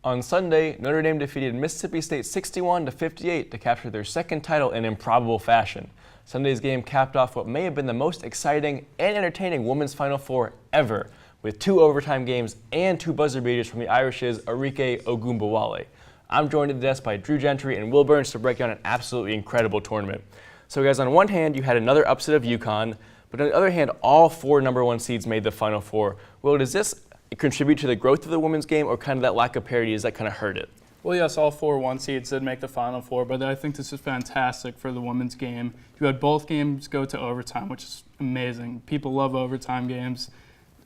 On Sunday, Notre Dame defeated Mississippi State 61-58 to capture their second title in improbable fashion. Sunday's game capped off what may have been the most exciting and entertaining women's Final Four ever, with 2 overtime games and 2 buzzer beaters from the Irish's Arike Ogunbowale. I'm joined at the desk by Drew Gentry and Will Burns to break down an absolutely incredible tournament. So guys, on one hand, you had another upset of UConn, but on the other hand, all 4 #1 seeds made the Final Four. Will, does this contribute to the growth of the women's game, or kind of that lack of parity, does that kind of hurt it? Well, yes, all 4 1 seeds did make the Final Four, but I think this is fantastic for the women's game. You had both games go to overtime, which is amazing. People love overtime games.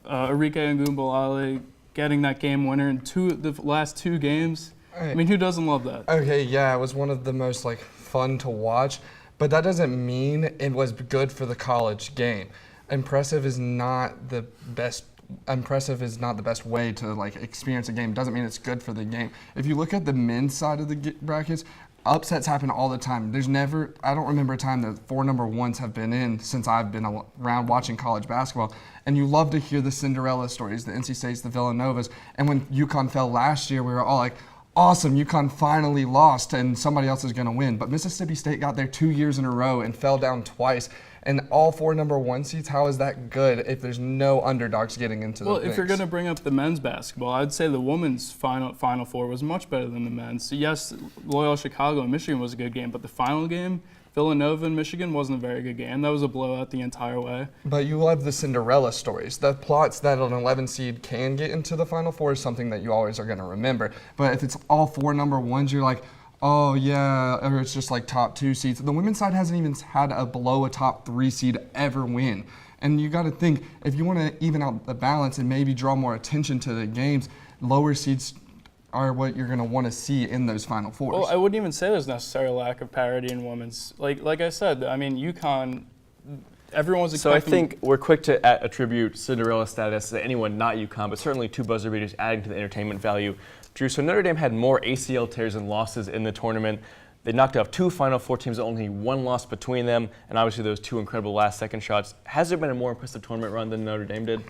Arike Ogunbowale getting that game winner in the last 2 games. Right. I mean, who doesn't love that? Okay, yeah, it was one of the most fun to watch, but that doesn't mean it was good for the college game. Impressive is not the best way to experience a game. Doesn't mean it's good for the game. If you look at the men's side of the brackets, upsets happen all the time. I don't remember a time that 4 #1s have been in since I've been around watching college basketball. And you love to hear the Cinderella stories, the NC States, the Villanovas. And when UConn fell last year, we were all like, awesome, UConn finally lost and somebody else is going to win. But Mississippi State got there 2 years in a row and fell down twice. And all 4 #1 seeds, how is that good if there's no underdogs getting into the mix? Well, if you're going to bring up the men's basketball, I'd say the women's Final Four was much better than the men's. So yes, Loyola Chicago and Michigan was a good game, but the final game, Villanova and Michigan, wasn't a very good game. That was a blowout the entire way. But you love the Cinderella stories. The plots that an 11 seed can get into the Final Four is something that you always are going to remember. But if it's all 4 #1s, you're like, oh yeah, or it's just top 2 seeds. The women's side hasn't even had a below a top 3 seed ever win. And you got to think, if you want to even out the balance and maybe draw more attention to the games, lower seeds are what you're going to want to see in those Final Fours. Well, I wouldn't even say there's necessarily a lack of parity in women's. Like I said, I mean, UConn, everyone's expecting. So I think we're quick to attribute Cinderella status to anyone not UConn, but certainly 2 buzzer beaters adding to the entertainment value. Drew, so Notre Dame had more ACL tears and losses in the tournament. They knocked off 2 Final Four teams, only 1 loss between them, and obviously those 2 incredible last-second shots. Has there been a more impressive tournament run than Notre Dame did?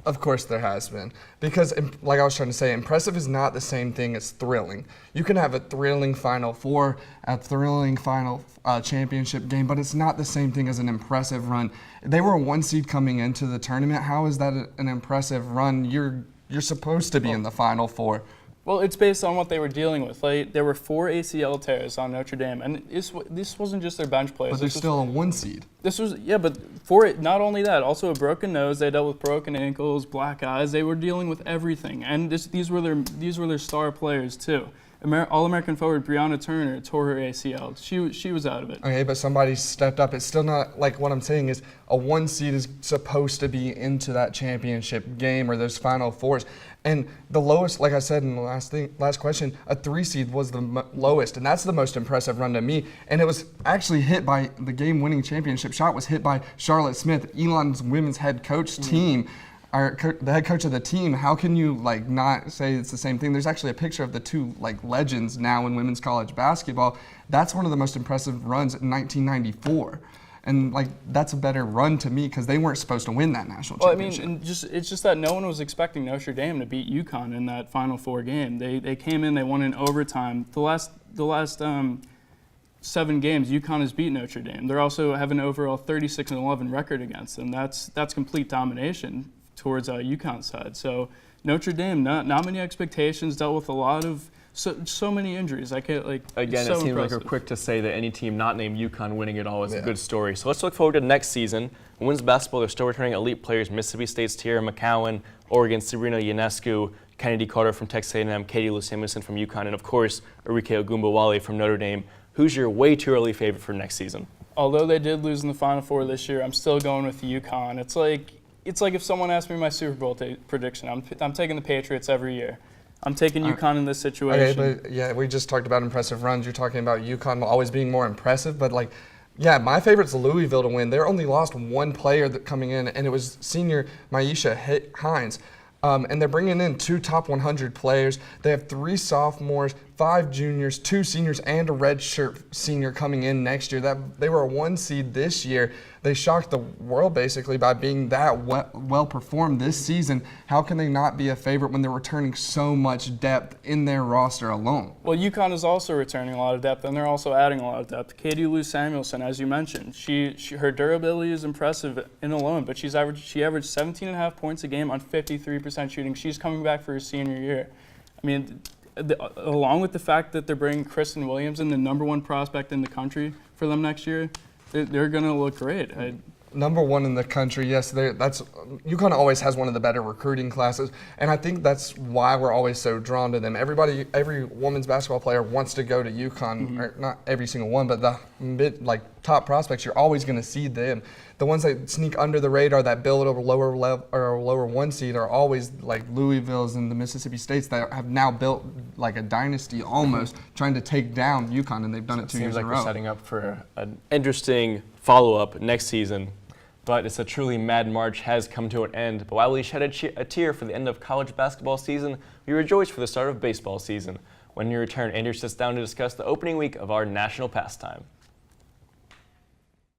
Of course there has been. Because, like I was trying to say, impressive is not the same thing as thrilling. You can have a thrilling Final Four, a thrilling final championship game, but it's not the same thing as an impressive run. They were a 1 seed coming into the tournament. How is that an impressive run? You're supposed to be in the Final Four. Well, it's based on what they were dealing with. There were 4 ACL tears on Notre Dame, and this wasn't just their bench players. But they're still a 1 seed. But for it, not only that, also a broken nose. They dealt with broken ankles, black eyes. They were dealing with everything, and these were their star players too. All-American forward Brianna Turner tore her ACL. She was out of it. Okay, but somebody stepped up. It's still not what I'm saying is a 1 seed is supposed to be into that championship game or those Final Fours. And the lowest, like I said in the last question, a 3 seed was the lowest, and that's the most impressive run to me. And it was actually hit by the game-winning championship shot was hit by Charlotte Smith, Elon's women's head coach team. The head coach of the team. How can you not say it's the same thing? There's actually a picture of the 2 legends now in women's college basketball. That's one of the most impressive runs in 1994. And that's a better run to me because they weren't supposed to win that national championship. Well, I mean, it's just that no one was expecting Notre Dame to beat UConn in that Final Four game. They came in, they won in overtime. The last 7 games, UConn has beat Notre Dame. They're also have an overall 36-11 record against them. That's complete domination towards UConn's side. So Notre Dame, not many expectations, dealt with a lot of so many injuries. I can't Again, so it seems impressive. like we're quick to say that any team not named UConn winning it all is a good story. So let's look forward to next season. In women's basketball, they're still returning elite players: Mississippi State's Tierra McCowan, Oregon's Sabrina Ionescu, Kennedy Carter from Texas A&M, Katie Lou Samuelson from UConn, and of course Arike Ogunbowale from Notre Dame. Who's your way too early favorite for next season? Although they did lose in the Final Four this year, I'm still going with UConn. It's like if someone asked me my Super Bowl prediction, I'm taking the Patriots every year. I'm taking UConn in this situation. Okay, but yeah, we just talked about impressive runs. You're talking about UConn always being more impressive, but yeah, my favorite's Louisville to win. They're only lost 1 player coming in, and it was senior Maisha Hines. And they're bringing in 2 top 100 players. They have 3 sophomores, 5 juniors, 2 seniors, and a redshirt senior coming in next year. That they were a 1 seed this year. They shocked the world basically by being that well performed this season. How can they not be a favorite when they're returning so much depth in their roster alone? Well, UConn is also returning a lot of depth, and they're also adding a lot of depth. Katie Lou Samuelson, as you mentioned, her durability is impressive in alone, but she averaged 17.5 points a game on 53% shooting. She's coming back for her senior year. I mean, along with the fact that they're bringing Kristen Williams in, the #1 prospect in the country for them next year, they're going to look great. #1 in the country, yes. UConn always has one of the better recruiting classes, and I think that's why we're always so drawn to them. Every women's basketball player wants to go to UConn, or not every single one, but the top prospects, you're always going to see them. The ones that sneak under the radar that build a lower 1 seed are always like Louisville's and the Mississippi States that have now built like a dynasty almost, trying to take down UConn, and they've done it 2 years in a row. Seems like we're setting up for an interesting follow-up next season. But it's a truly mad March has come to an end. But while we shed a tear for the end of college basketball season, we rejoice for the start of baseball season. When we return, Andrew sits down to discuss the opening week of our national pastime.